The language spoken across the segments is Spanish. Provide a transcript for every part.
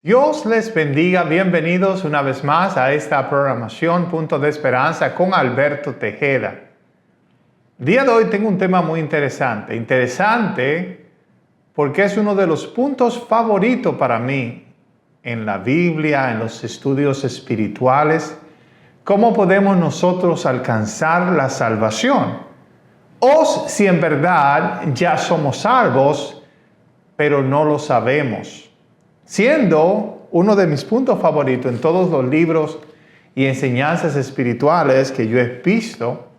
Dios les bendiga, bienvenidos una vez más a esta programación Punto de Esperanza con Alberto Tejeda. El día de hoy tengo un tema muy interesante porque es uno de los puntos favoritos para mí en la Biblia, en los estudios espirituales. ¿Cómo podemos nosotros alcanzar la salvación? O si en verdad ya somos salvos, pero no lo sabemos. Siendo uno de mis puntos favoritos en todos los libros y enseñanzas espirituales que yo he visto,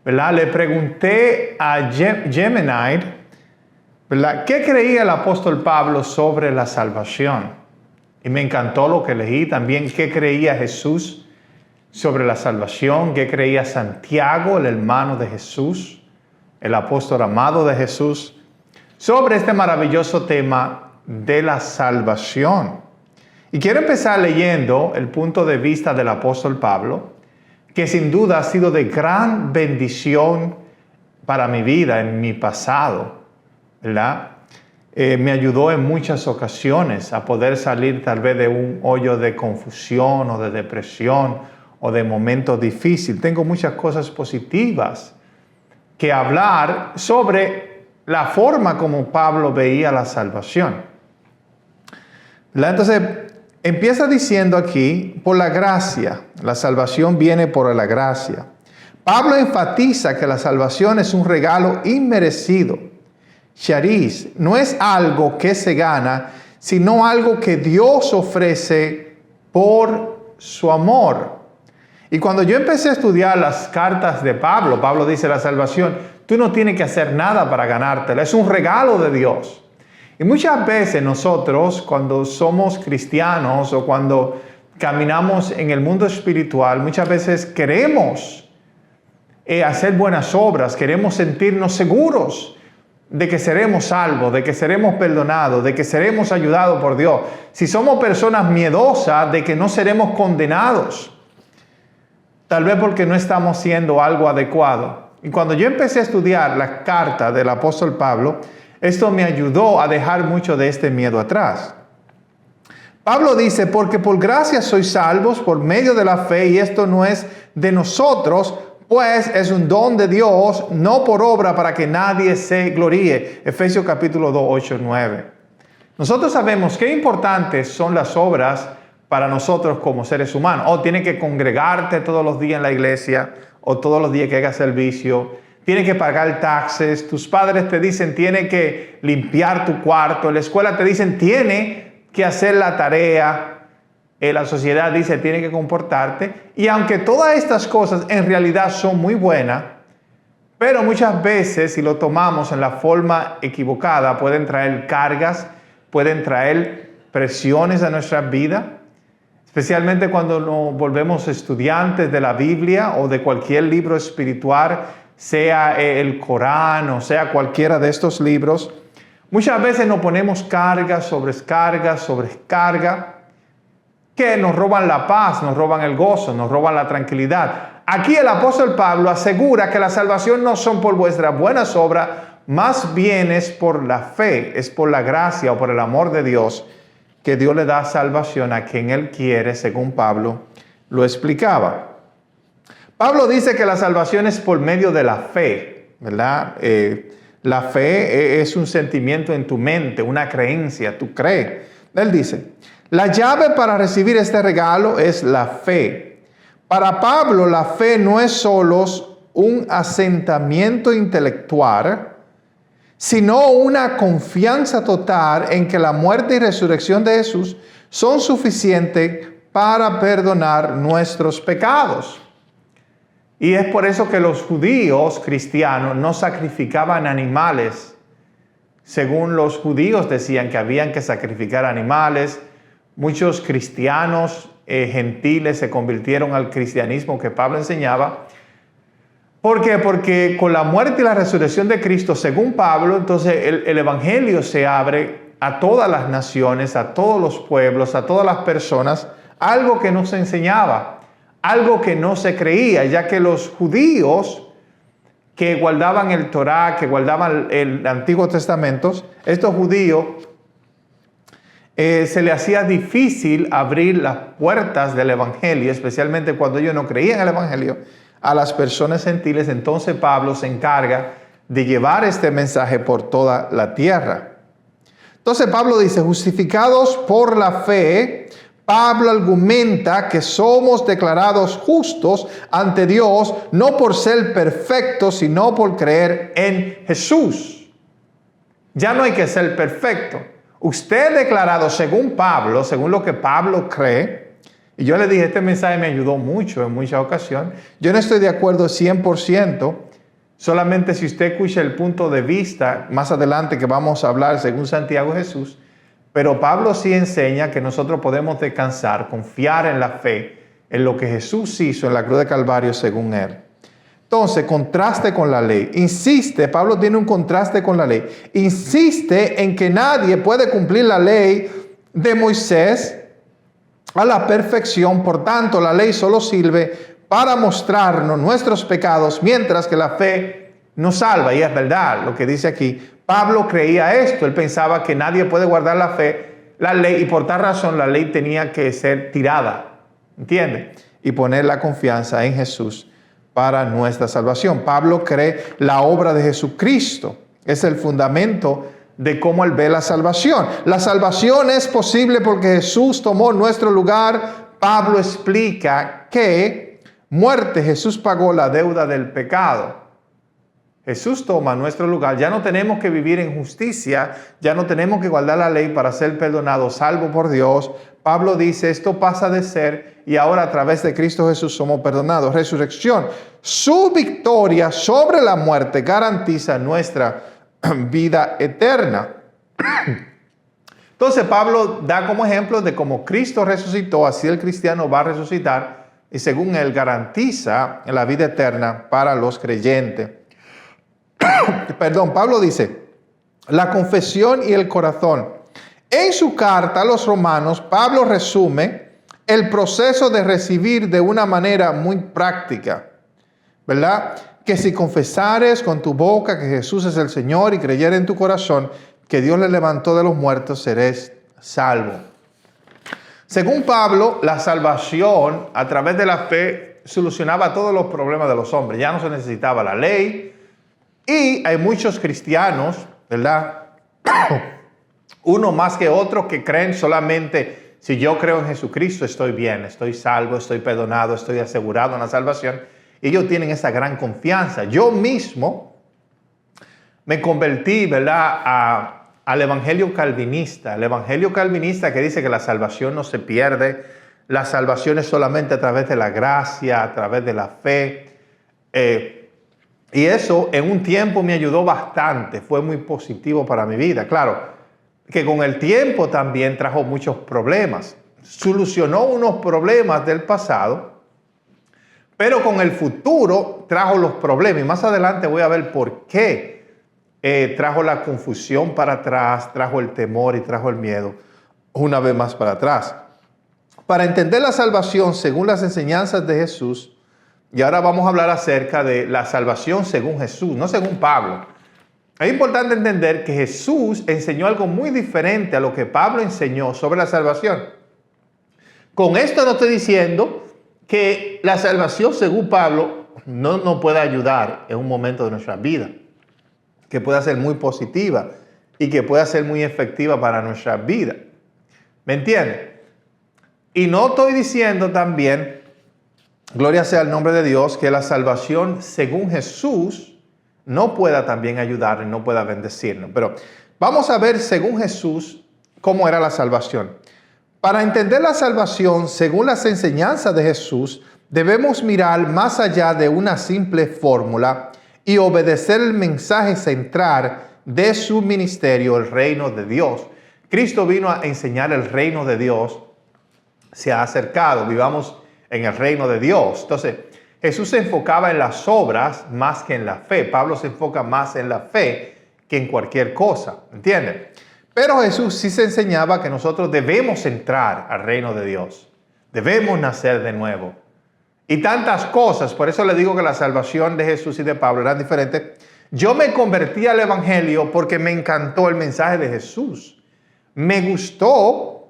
¿verdad? Le pregunté a Gemini, ¿verdad?, ¿qué creía el apóstol Pablo sobre la salvación? Y me encantó lo que leí también. ¿Qué creía Jesús sobre la salvación? ¿Qué creía Santiago, el hermano de Jesús, el apóstol amado de Jesús, sobre este maravilloso tema de la salvación? Y quiero empezar leyendo el punto de vista del apóstol Pablo, que sin duda ha sido de gran bendición para mi vida, en mi pasado, ¿verdad? Me ayudó en muchas ocasiones a poder salir tal vez de un hoyo de confusión o de depresión o de momentos difíciles. Tengo muchas cosas positivas que hablar sobre la forma como Pablo veía la salvación. Entonces, empieza diciendo aquí, por la gracia, la salvación viene por la gracia. Pablo enfatiza que la salvación es un regalo inmerecido. Charis, no es algo que se gana, sino algo que Dios ofrece por su amor. Y cuando yo empecé a estudiar las cartas de Pablo, Pablo dice la salvación, tú no tienes que hacer nada para ganártela, es un regalo de Dios. Y muchas veces nosotros, cuando somos cristianos o cuando caminamos en el mundo espiritual, muchas veces queremos hacer buenas obras, queremos sentirnos seguros de que seremos salvos, de que seremos perdonados, de que seremos ayudados por Dios. Si somos personas miedosas de que no seremos condenados, tal vez porque no estamos haciendo algo adecuado. Y cuando yo empecé a estudiar la carta del apóstol Pablo, esto me ayudó a dejar mucho de este miedo atrás. Pablo dice, porque por gracia sois salvos por medio de la fe, y esto no es de nosotros, pues es un don de Dios, no por obra para que nadie se gloríe. Efesios capítulo 2, 8, 9. Nosotros sabemos qué importantes son las obras para nosotros como seres humanos. O tienes que congregarte todos los días en la iglesia, o todos los días que hagas servicio. Tienes que pagar taxes, tus padres te dicen tienes que limpiar tu cuarto, en la escuela te dicen tienes que hacer la tarea, la sociedad dice tienes que comportarte. Y aunque todas estas cosas en realidad son muy buenas, pero muchas veces si lo tomamos en la forma equivocada pueden traer cargas, pueden traer presiones a nuestra vida, especialmente cuando nos volvemos estudiantes de la Biblia o de cualquier libro espiritual, sea el Corán o sea cualquiera de estos libros. Muchas veces nos ponemos carga sobre carga, que nos roban la paz, nos roban el gozo, nos roban la tranquilidad. Aquí el apóstol Pablo asegura que la salvación no son por vuestras buenas obras, más bien es por la fe, es por la gracia o por el amor de Dios, que Dios le da salvación a quien Él quiere, según Pablo lo explicaba. Pablo dice que la salvación es por medio de la fe, ¿verdad? La fe es un sentimiento en tu mente, una creencia, tú crees. Él dice, la llave para recibir este regalo es la fe. Para Pablo, la fe no es solo un asentamiento intelectual, sino una confianza total en que la muerte y resurrección de Jesús son suficientes para perdonar nuestros pecados. Y es por eso que los judíos cristianos no sacrificaban animales. Según los judíos decían que habían que sacrificar animales. Muchos cristianos gentiles se convirtieron al cristianismo que Pablo enseñaba. ¿Por qué? Porque con la muerte y la resurrección de Cristo, según Pablo, entonces el evangelio se abre a todas las naciones, a todos los pueblos, a todas las personas, algo que no se enseñaba. Algo que no se creía, ya que los judíos que guardaban el Torá, que guardaban el Antiguo Testamento, estos judíos se le hacía difícil abrir las puertas del Evangelio, especialmente cuando ellos no creían en el Evangelio, a las personas gentiles. Entonces Pablo se encarga de llevar este mensaje por toda la tierra. Entonces Pablo dice, justificados por la fe, Pablo argumenta que somos declarados justos ante Dios, no por ser perfectos, sino por creer en Jesús. Ya no hay que ser perfecto. Usted declarado según Pablo, según lo que Pablo cree, y yo le dije, este mensaje me ayudó mucho en muchas ocasiones. Yo no estoy de acuerdo 100%, solamente si usted escucha el punto de vista, más adelante que vamos a hablar según Santiago Jesús, pero Pablo sí enseña que nosotros podemos descansar, confiar en la fe, en lo que Jesús hizo en la cruz de Calvario según él. Entonces, contraste con la ley. Insiste, Pablo tiene un contraste con la ley. Insiste en que nadie puede cumplir la ley de Moisés a la perfección. Por tanto, la ley solo sirve para mostrarnos nuestros pecados, mientras que la fe nos salva. Y es verdad lo que dice aquí. Pablo creía esto. Él pensaba que nadie puede guardar la fe, la ley, y por tal razón la ley tenía que ser tirada. ¿Entiende? Y poner la confianza en Jesús para nuestra salvación. Pablo cree la obra de Jesucristo. Es el fundamento de cómo él ve la salvación. La salvación es posible porque Jesús tomó nuestro lugar. Pablo explica que muerte, Jesús pagó la deuda del pecado. Jesús toma nuestro lugar. Ya no tenemos que vivir en justicia, ya no tenemos que guardar la ley para ser perdonados, salvos por Dios. Pablo dice, esto pasa de ser y ahora a través de Cristo Jesús somos perdonados. Resurrección. Su victoria sobre la muerte garantiza nuestra vida eterna. Entonces Pablo da como ejemplo de cómo Cristo resucitó, así el cristiano va a resucitar y según él garantiza la vida eterna para los creyentes. Perdón, Pablo dice, la confesión y el corazón. En su carta a los romanos, Pablo resume el proceso de recibir de una manera muy práctica, ¿verdad? Que si confesares con tu boca que Jesús es el Señor y creyeres en tu corazón que Dios le levantó de los muertos, serás salvo. Según Pablo, la salvación a través de la fe solucionaba todos los problemas de los hombres. Ya no se necesitaba la ley. Y hay muchos cristianos, ¿verdad? Uno más que otro que creen solamente, si yo creo en Jesucristo estoy bien, estoy salvo, estoy perdonado, estoy asegurado en la salvación. Ellos tienen esa gran confianza. Yo mismo me convertí, ¿verdad?, al evangelio calvinista. El evangelio calvinista que dice que la salvación no se pierde, la salvación es solamente a través de la gracia, a través de la fe. Y eso en un tiempo me ayudó bastante, fue muy positivo para mi vida. Claro, que con el tiempo también trajo muchos problemas. Solucionó unos problemas del pasado, pero con el futuro trajo los problemas. Y más adelante voy a ver por qué trajo la confusión para atrás, trajo el temor y trajo el miedo una vez más para atrás. Para entender la salvación según las enseñanzas de Jesús, y ahora vamos a hablar acerca de la salvación según Jesús, no según Pablo. Es importante entender que Jesús enseñó algo muy diferente a lo que Pablo enseñó sobre la salvación. Con esto no estoy diciendo que la salvación según Pablo no nos pueda ayudar en un momento de nuestra vida, que pueda ser muy positiva y que pueda ser muy efectiva para nuestra vida. ¿Me entienden? Y no estoy diciendo también, gloria sea el nombre de Dios, que la salvación según Jesús no pueda también ayudarnos, no pueda bendecirnos. Pero vamos a ver según Jesús cómo era la salvación. Para entender la salvación según las enseñanzas de Jesús, debemos mirar más allá de una simple fórmula y obedecer el mensaje central de su ministerio, el reino de Dios. Cristo vino a enseñar el reino de Dios, se ha acercado, vivamos en el reino de Dios. Entonces, Jesús se enfocaba en las obras más que en la fe. Pablo se enfoca más en la fe que en cualquier cosa, ¿entienden? Pero Jesús sí se enseñaba que nosotros debemos entrar al reino de Dios. Debemos nacer de nuevo. Y tantas cosas, por eso le digo que la salvación de Jesús y de Pablo eran diferentes. Yo me convertí al evangelio porque me encantó el mensaje de Jesús. Me gustó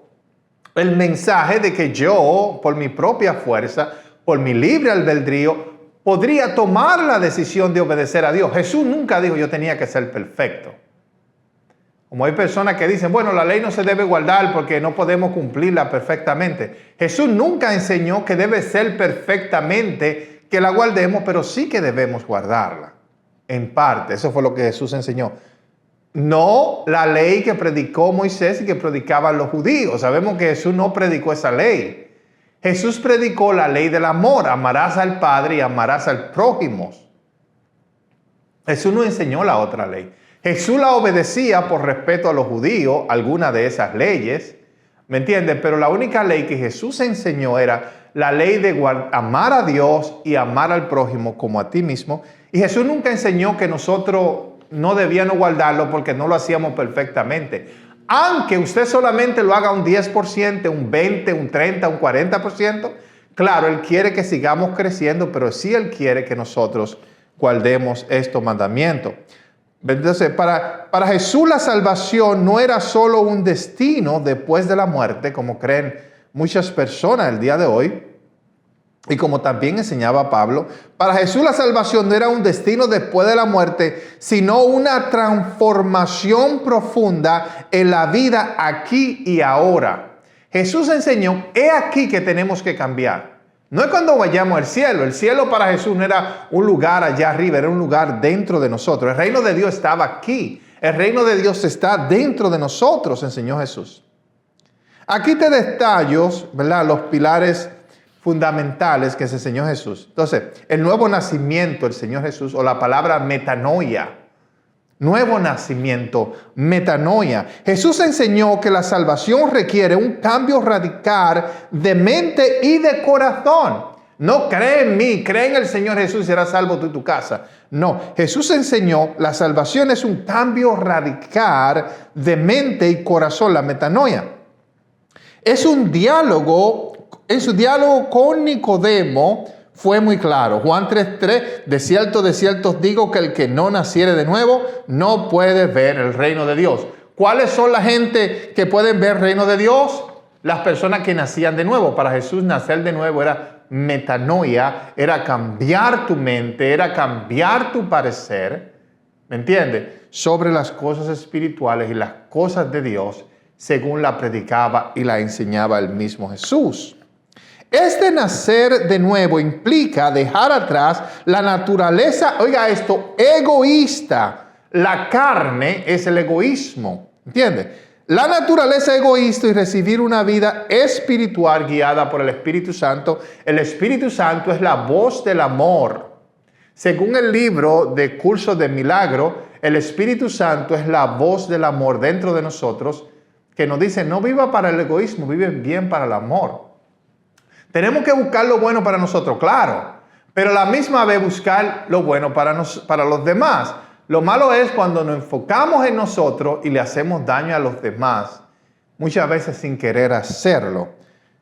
el mensaje de que yo, por mi propia fuerza, por mi libre albedrío, podría tomar la decisión de obedecer a Dios. Jesús nunca dijo yo tenía que ser perfecto. Como hay personas que dicen, bueno, la ley no se debe guardar porque no podemos cumplirla perfectamente. Jesús nunca enseñó que debe ser perfectamente que la guardemos, pero sí que debemos guardarla. En parte, eso fue lo que Jesús enseñó. No la ley que predicó Moisés y que predicaban los judíos. Sabemos que Jesús no predicó esa ley. Jesús predicó la ley del amor. Amarás al Padre y amarás al prójimo. Jesús no enseñó la otra ley. Jesús la obedecía por respeto a los judíos, alguna de esas leyes. ¿Me entienden? Pero la única ley que Jesús enseñó era la ley de amar a Dios y amar al prójimo como a ti mismo. Y Jesús nunca enseñó que nosotros no debíamos guardarlo porque no lo hacíamos perfectamente. Aunque usted solamente lo haga un 10%, un 20%, un 30%, un 40%, claro, Él quiere que sigamos creciendo, pero sí Él quiere que nosotros guardemos estos mandamientos. Entonces, para Jesús la salvación no era solo un destino después de la muerte, como creen muchas personas el día de hoy, y como también enseñaba Pablo. Para Jesús la salvación no era un destino después de la muerte, sino una transformación profunda en la vida aquí y ahora. Jesús enseñó, he aquí que tenemos que cambiar. No es cuando vayamos al cielo. El cielo para Jesús no era un lugar allá arriba, era un lugar dentro de nosotros. El reino de Dios estaba aquí. El reino de Dios está dentro de nosotros, enseñó Jesús. Aquí te detallo, ¿verdad?, los pilares fundamentales que se enseñó Jesús. Entonces, el nuevo nacimiento, el Señor Jesús, o la palabra metanoia. Nuevo nacimiento, metanoia. Jesús enseñó que la salvación requiere un cambio radical de mente y de corazón. No cree en mí, cree en el Señor Jesús y serás salvo tú y tu casa. No, Jesús enseñó la salvación es un cambio radical de mente y corazón, la metanoia. Es un diálogo, en su diálogo con Nicodemo fue muy claro. Juan 3:3, de cierto os digo que el que no naciere de nuevo no puede ver el reino de Dios. ¿Cuáles son la gente que pueden ver el reino de Dios? Las personas que nacían de nuevo. Para Jesús nacer de nuevo era metanoia, era cambiar tu mente, era cambiar tu parecer, ¿me entiendes?, sobre las cosas espirituales y las cosas de Dios, según la predicaba y la enseñaba el mismo Jesús. Este nacer de nuevo implica dejar atrás la naturaleza, oiga esto, egoísta. La carne es el egoísmo, ¿entiende? La naturaleza egoísta y recibir una vida espiritual guiada por el Espíritu Santo. El Espíritu Santo es la voz del amor. Según el libro de Curso de Milagro, el Espíritu Santo es la voz del amor dentro de nosotros que nos dice, no viva para el egoísmo, vive bien para el amor. Tenemos que buscar lo bueno para nosotros, claro, pero a la misma vez buscar lo bueno para los demás. Lo malo es cuando nos enfocamos en nosotros y le hacemos daño a los demás, muchas veces sin querer hacerlo.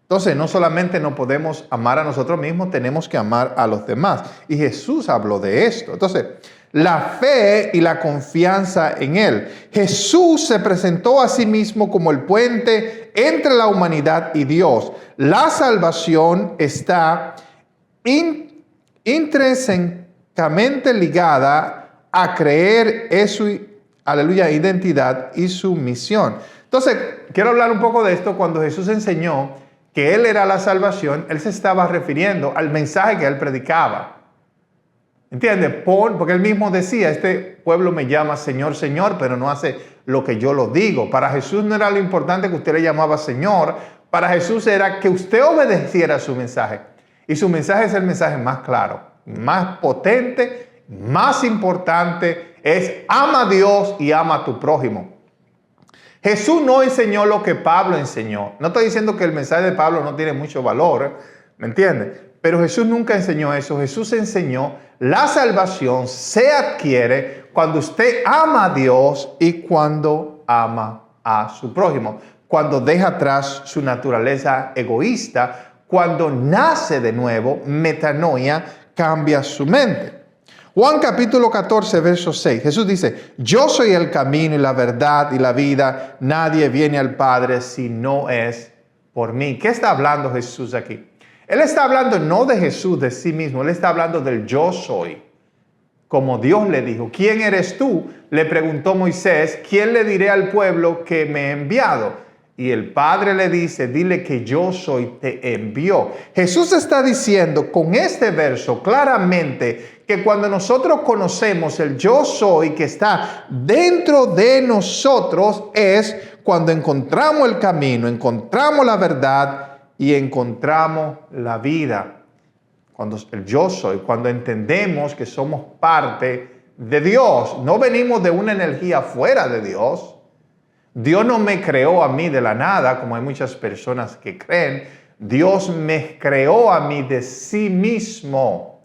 Entonces, no solamente no podemos amar a nosotros mismos, tenemos que amar a los demás. Y Jesús habló de esto. Entonces, la fe y la confianza en Él. Jesús se presentó a sí mismo como el puente entre la humanidad y Dios. La salvación está intrínsecamente ligada a creer en su, aleluya, identidad y su misión. Entonces, quiero hablar un poco de esto. Cuando Jesús enseñó que Él era la salvación, Él se estaba refiriendo al mensaje que Él predicaba. ¿Entiendes? Porque Él mismo decía, este pueblo me llama Señor, Señor, pero no hace lo que yo lo digo. Para Jesús no era lo importante que usted le llamaba Señor. Para Jesús era que usted obedeciera su mensaje. Y su mensaje es el mensaje más claro, más potente, más importante. Es ama a Dios y ama a tu prójimo. Jesús no enseñó lo que Pablo enseñó. No estoy diciendo que el mensaje de Pablo no tiene mucho valor, ¿me entiendes? Pero Jesús nunca enseñó eso. Jesús enseñó la salvación se adquiere cuando usted ama a Dios y cuando ama a su prójimo. Cuando deja atrás su naturaleza egoísta, cuando nace de nuevo, metanoia, cambia su mente. Juan capítulo 14, verso 6. Jesús dice, yo soy el camino y la verdad y la vida. Nadie viene al Padre si no es por mí. ¿Qué está hablando Jesús aquí? Él está hablando no de Jesús, de sí mismo. Él está hablando del yo soy. Como Dios le dijo, ¿quién eres tú? Le preguntó Moisés, ¿quién le diré al pueblo que me he enviado? Y el Padre le dice, dile que yo soy, te envió. Jesús está diciendo con este verso claramente que cuando nosotros conocemos el yo soy que está dentro de nosotros es cuando encontramos el camino, encontramos la verdad y encontramos la vida. Cuando el yo soy, cuando entendemos que somos parte de Dios, no venimos de una energía fuera de Dios. Dios no me creó a mí de la nada, como hay muchas personas que creen. Dios me creó a mí de sí mismo.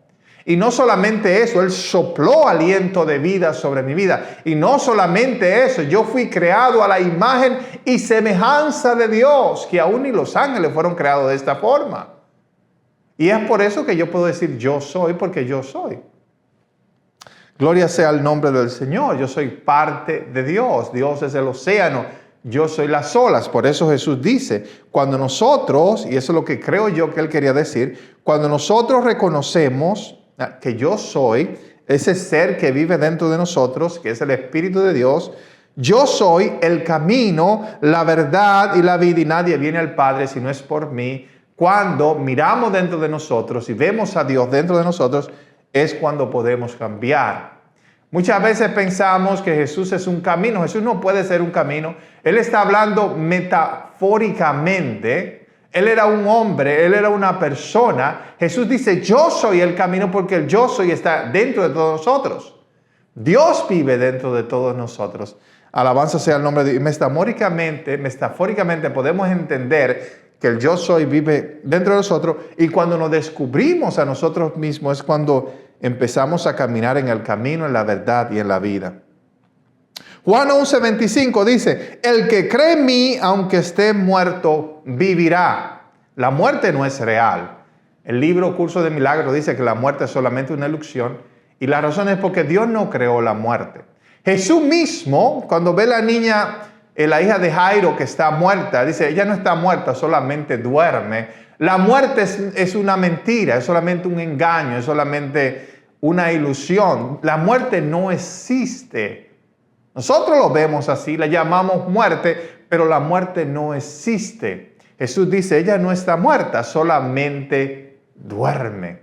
Y no solamente eso, Él sopló aliento de vida sobre mi vida. Y no solamente eso, yo fui creado a la imagen y semejanza de Dios, que aún ni los ángeles fueron creados de esta forma. Y es por eso que yo puedo decir yo soy, porque yo soy. Gloria sea el nombre del Señor. Yo soy parte de Dios. Dios es el océano. Yo soy las olas. Por eso Jesús dice, cuando nosotros, y eso es lo que creo yo que Él quería decir, cuando nosotros reconocemos que yo soy ese ser que vive dentro de nosotros, que es el Espíritu de Dios, yo soy el camino, la verdad y la vida, y nadie viene al Padre si no es por mí. Cuando miramos dentro de nosotros y vemos a Dios dentro de nosotros, es cuando podemos cambiar. Muchas veces pensamos que Jesús es un camino. Jesús no puede ser un camino. Él está hablando metafóricamente. Él era un hombre, Él era una persona. Jesús dice, yo soy el camino porque el yo soy está dentro de todos nosotros. Dios vive dentro de todos nosotros. Alabanza sea el nombre de Dios. Metafóricamente podemos entender que el yo soy vive dentro de nosotros, y cuando nos descubrimos a nosotros mismos es cuando empezamos a caminar en el camino, en la verdad y en la vida. Juan 11:25 dice, el que cree en mí, aunque esté muerto, vivirá. La muerte no es real. El libro Curso de Milagros dice que la muerte es solamente una ilusión, y la razón es porque Dios no creó la muerte. Jesús mismo, cuando ve a la niña, la hija de Jairo que está muerta, dice, ella no está muerta, solamente duerme. La muerte es una mentira, es solamente un engaño, es solamente una ilusión. La muerte no existe. Nosotros lo vemos así, la llamamos muerte, pero la muerte no existe. Jesús dice, ella no está muerta, solamente duerme.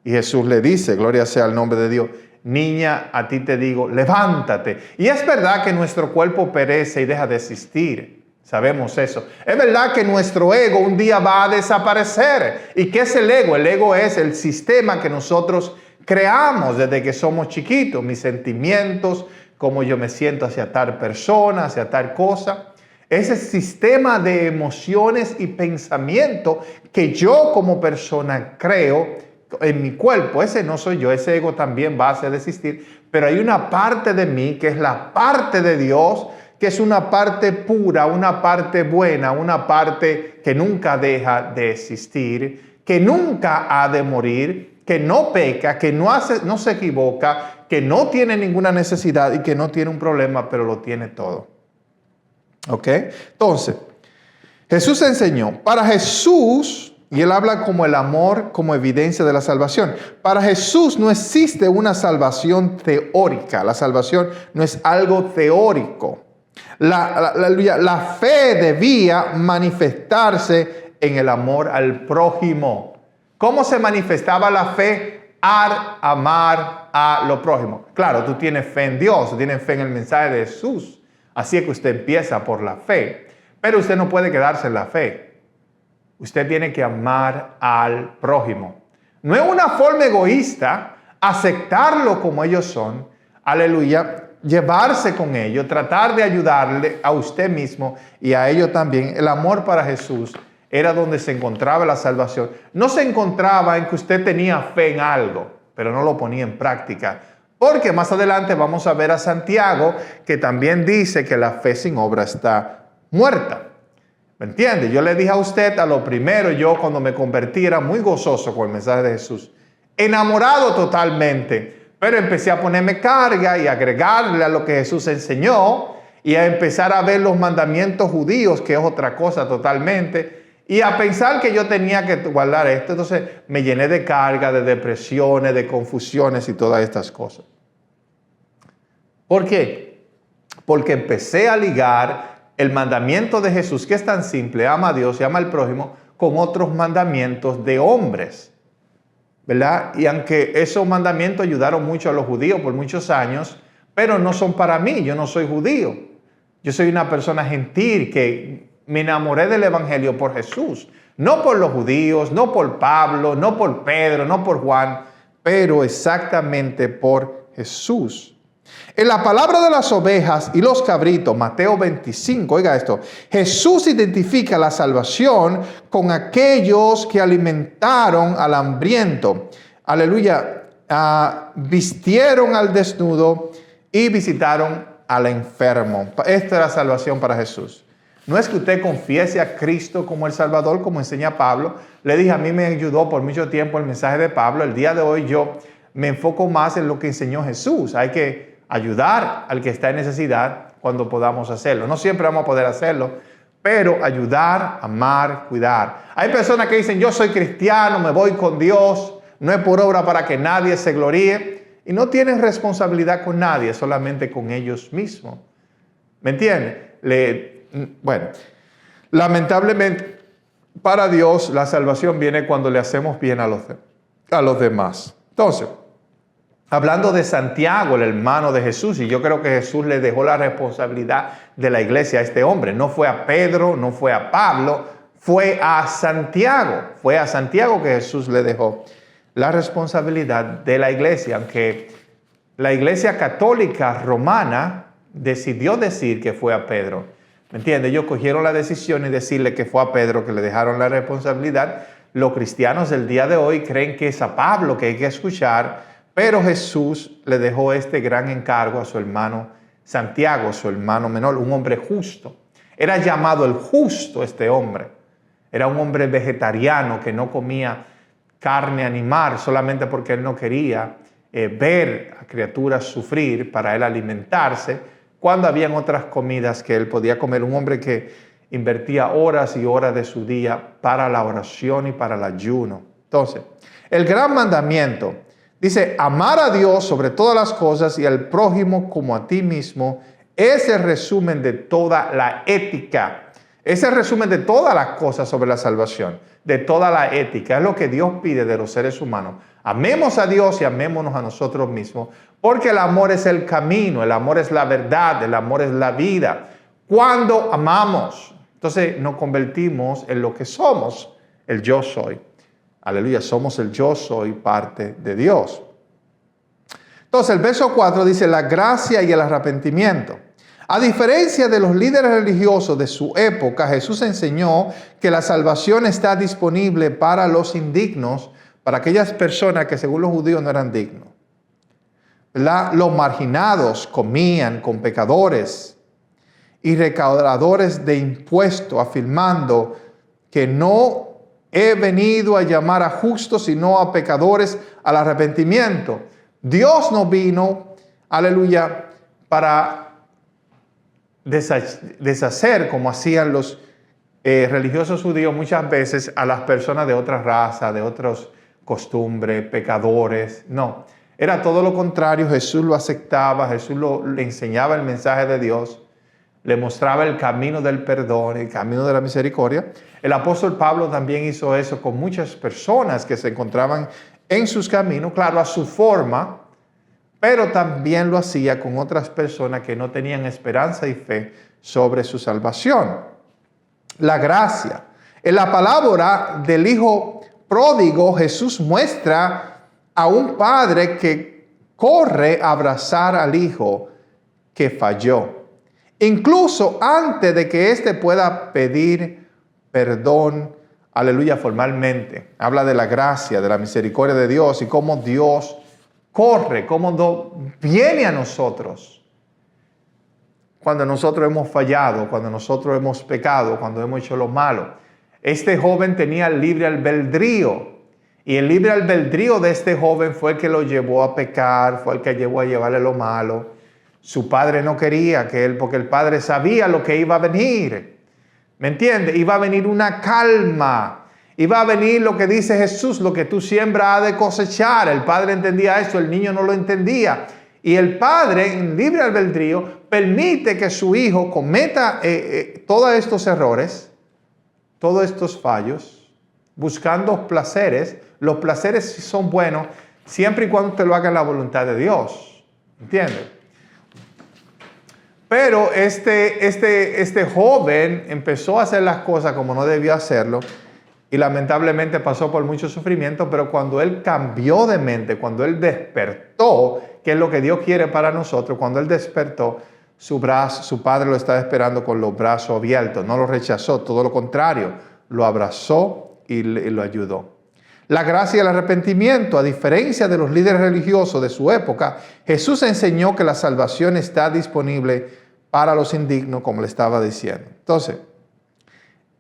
Y Jesús le dice, gloria sea el nombre de Dios, niña, a ti te digo, levántate. Y es verdad que nuestro cuerpo perece y deja de existir. Sabemos eso. Es verdad que nuestro ego un día va a desaparecer. ¿Y qué es el ego? El ego es el sistema que nosotros creamos desde que somos chiquitos. Mis sentimientos, cómo yo me siento hacia tal persona, hacia tal cosa. Ese sistema de emociones y pensamiento que yo como persona creo en mi cuerpo, ese no soy yo, ese ego también va a desistir, pero hay una parte de mí que es la parte de Dios, que es una parte pura, una parte buena, una parte que nunca deja de existir, que nunca ha de morir, que no peca, que no se equivoca, que no tiene ninguna necesidad y que no tiene un problema, pero lo tiene todo. ¿Ok? Entonces, Jesús enseñó, para Jesús, y Él habla como el amor, como evidencia de la salvación. Para Jesús no existe una salvación teórica. La salvación no es algo teórico. La fe debía manifestarse en el amor al prójimo. ¿Cómo se manifestaba la fe? Al amar a lo prójimo. Claro, tú tienes fe en Dios, tú tienes fe en el mensaje de Jesús. Así es que usted empieza por la fe. Pero usted no puede quedarse en la fe. Usted tiene que amar al prójimo. No es una forma egoísta aceptarlo como ellos son, aleluya, llevarse con ellos, tratar de ayudarle a usted mismo y a ellos también. El amor para Jesús era donde se encontraba la salvación. No se encontraba en que usted tenía fe en algo, pero no lo ponía en práctica. Porque más adelante vamos a ver a Santiago, que también dice que la fe sin obra está muerta. ¿Me entiende? Yo le dije a usted, a lo primero, yo cuando me convertí era muy gozoso con el mensaje de Jesús. Enamorado totalmente. Pero empecé a ponerme carga y agregarle a lo que Jesús enseñó y a empezar a ver los mandamientos judíos, que es otra cosa totalmente. Y a pensar que yo tenía que guardar esto, entonces me llené de carga, de depresiones, de confusiones y todas estas cosas. ¿Por qué? Porque empecé a ligar el mandamiento de Jesús, que es tan simple, ama a Dios y ama al prójimo, con otros mandamientos de hombres, ¿verdad? Y aunque esos mandamientos ayudaron mucho a los judíos por muchos años, pero no son para mí, yo no soy judío. Yo soy una persona gentil que me enamoré del evangelio por Jesús, no por los judíos, no por Pablo, no por Pedro, no por Juan, pero exactamente por Jesús. En la palabra de las ovejas y los cabritos, Mateo 25, oiga esto, Jesús identifica la salvación con aquellos que alimentaron al hambriento. Aleluya, vistieron al desnudo y visitaron al enfermo. Esta es la salvación para Jesús. No es que usted confiese a Cristo como el Salvador, como enseña Pablo. Le dije, a mí me ayudó por mucho tiempo el mensaje de Pablo. El día de hoy yo me enfoco más en lo que enseñó Jesús. Hay que ayudar al que está en necesidad cuando podamos hacerlo. No siempre vamos a poder hacerlo, pero ayudar, amar, cuidar. Hay personas que dicen, yo soy cristiano, me voy con Dios, no es por obra para que nadie se gloríe, y no tienen responsabilidad con nadie, solamente con ellos mismos. ¿Me entienden? Bueno, lamentablemente para Dios la salvación viene cuando le hacemos bien a los demás. Entonces, hablando de Santiago, el hermano de Jesús, y yo creo que Jesús le dejó la responsabilidad de la iglesia a este hombre. No fue a Pedro, no fue a Pablo, fue a Santiago. Fue a Santiago que Jesús le dejó la responsabilidad de la iglesia. Aunque la iglesia católica romana decidió decir que fue a Pedro. ¿Me entiendes? Ellos cogieron la decisión y decirle que fue a Pedro que le dejaron la responsabilidad. Los cristianos del día de hoy creen que es a Pablo que hay que escuchar. Pero Jesús le dejó este gran encargo a su hermano Santiago, su hermano menor, un hombre justo. Era llamado el justo este hombre. Era un hombre vegetariano que no comía carne animal solamente porque él no quería ver a criaturas sufrir para él alimentarse, cuando habían otras comidas que él podía comer. Un hombre que invertía horas y horas de su día para la oración y para el ayuno. Entonces, el gran mandamiento dice, amar a Dios sobre todas las cosas y al prójimo como a ti mismo, es el resumen de toda la ética. Es el resumen de todas las cosas sobre la salvación, de toda la ética. Es lo que Dios pide de los seres humanos. Amemos a Dios y amémonos a nosotros mismos, porque el amor es el camino, el amor es la verdad, el amor es la vida. Cuando amamos, entonces nos convertimos en lo que somos, el yo soy. Aleluya, somos el yo soy, parte de Dios. Entonces el verso 4 dice la gracia y el arrepentimiento. A diferencia de los líderes religiosos de su época, Jesús enseñó que la salvación está disponible para los indignos, para aquellas personas que según los judíos no eran dignos. Los marginados comían con pecadores y recaudadores de impuestos, afirmando que no he venido a llamar a justos, sino a pecadores al arrepentimiento. Dios no vino, aleluya, para deshacer, como hacían los religiosos judíos muchas veces, a las personas de otra raza, de otras costumbres, pecadores. No, era todo lo contrario. Jesús lo aceptaba, Jesús le enseñaba el mensaje de Dios, le mostraba el camino del perdón, el camino de la misericordia. El apóstol Pablo también hizo eso con muchas personas que se encontraban en sus caminos, claro, a su forma, pero también lo hacía con otras personas que no tenían esperanza y fe sobre su salvación. La gracia. En la parábola del hijo pródigo, Jesús muestra a un padre que corre a abrazar al hijo que falló, incluso antes de que éste pueda pedir perdón, aleluya, formalmente. Habla de la gracia, de la misericordia de Dios y cómo Dios corre, cómo viene a nosotros cuando nosotros hemos fallado, cuando nosotros hemos pecado, cuando hemos hecho lo malo. Este joven tenía el libre albedrío, y el libre albedrío de este joven fue el que lo llevó a pecar, fue el que llevó a llevarle lo malo. Su padre no quería que él, porque el padre sabía lo que iba a venir. ¿Me entiendes? Y va a venir una calma. Y va a venir lo que dice Jesús, lo que tú siembras has de cosechar. El padre entendía eso, el niño no lo entendía. Y el padre, en libre albedrío, permite que su hijo cometa todos estos errores, todos estos fallos, buscando placeres. Los placeres son buenos siempre y cuando te lo haga la voluntad de Dios. ¿Entiendes? Pero este joven empezó a hacer las cosas como no debió hacerlo y lamentablemente pasó por mucho sufrimiento, pero cuando él cambió de mente, cuando él despertó, que es lo que Dios quiere para nosotros, cuando él despertó, su padre lo estaba esperando con los brazos abiertos, no lo rechazó, todo lo contrario, lo abrazó y lo ayudó. La gracia y el arrepentimiento, a diferencia de los líderes religiosos de su época, Jesús enseñó que la salvación está disponible para los indignos, como le estaba diciendo. Entonces,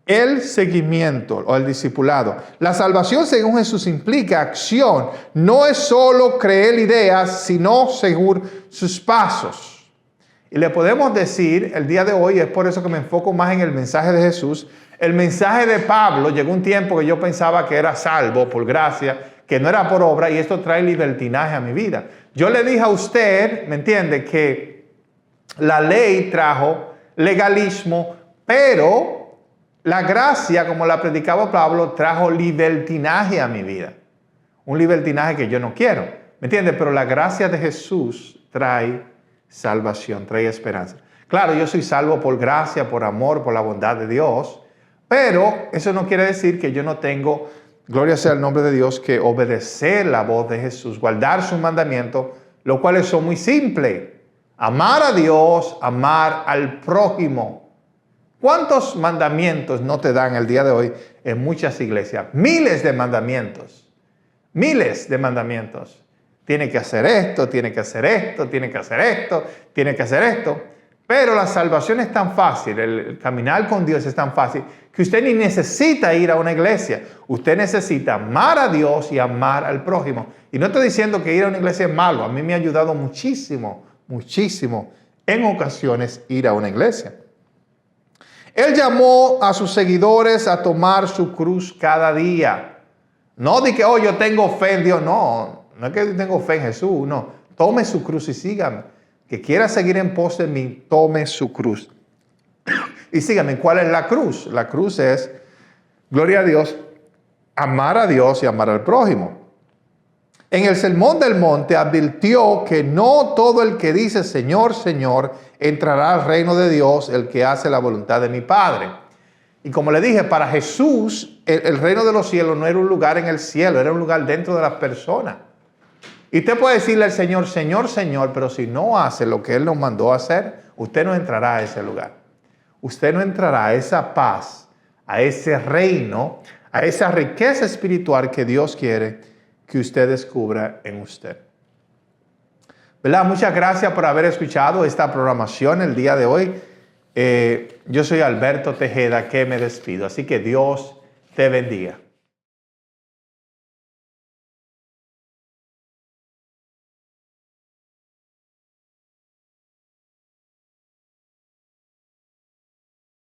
el seguimiento o el discipulado. La salvación, según Jesús, implica acción. No es solo creer ideas, sino seguir sus pasos. Y le podemos decir, el día de hoy, es por eso que me enfoco más en el mensaje de Jesús. El mensaje de Pablo, llegó un tiempo que yo pensaba que era salvo por gracia, que no era por obra, y esto trae libertinaje a mi vida. Yo le dije a usted, ¿me entiende?, que la ley trajo legalismo, pero la gracia, como la predicaba Pablo, trajo libertinaje a mi vida. Un libertinaje que yo no quiero, ¿me entiende? Pero la gracia de Jesús trae salvación, trae esperanza. Claro, yo soy salvo por gracia, por amor, por la bondad de Dios, pero eso no quiere decir que yo no tengo, gloria sea el nombre de Dios, que obedecer la voz de Jesús, guardar sus mandamientos, los cuales son muy simples. Amar a Dios, amar al prójimo. ¿Cuántos mandamientos no te dan el día de hoy en muchas iglesias? Miles de mandamientos. Miles de mandamientos. Tiene que hacer esto, tiene que hacer esto, tiene que hacer esto, tiene que hacer esto. Pero la salvación es tan fácil, el caminar con Dios es tan fácil, que usted ni necesita ir a una iglesia. Usted necesita amar a Dios y amar al prójimo. Y no estoy diciendo que ir a una iglesia es malo. A mí me ha ayudado muchísimo en ocasiones ir a una iglesia. Él llamó a sus seguidores a tomar su cruz cada día. No de que, yo tengo fe en Dios. No es que yo tengo fe en Jesús. No, tome su cruz y sígame. Que quiera seguir en pos de mí, tome su cruz. Y sígame, ¿cuál es la cruz? La cruz es, gloria a Dios, amar a Dios y amar al prójimo. En el Sermón del Monte advirtió que no todo el que dice Señor, Señor, entrará al reino de Dios, el que hace la voluntad de mi Padre. Y como le dije, para Jesús, el reino de los cielos no era un lugar en el cielo, era un lugar dentro de las personas. Y usted puede decirle al Señor, Señor, Señor, pero si no hace lo que Él nos mandó a hacer, usted no entrará a ese lugar. Usted no entrará a esa paz, a ese reino, a esa riqueza espiritual que Dios quiere que usted descubra en usted. ¿Verdad? Muchas gracias por haber escuchado esta programación el día de hoy. Yo soy Alberto Tejeda, que me despido. Así que Dios te bendiga.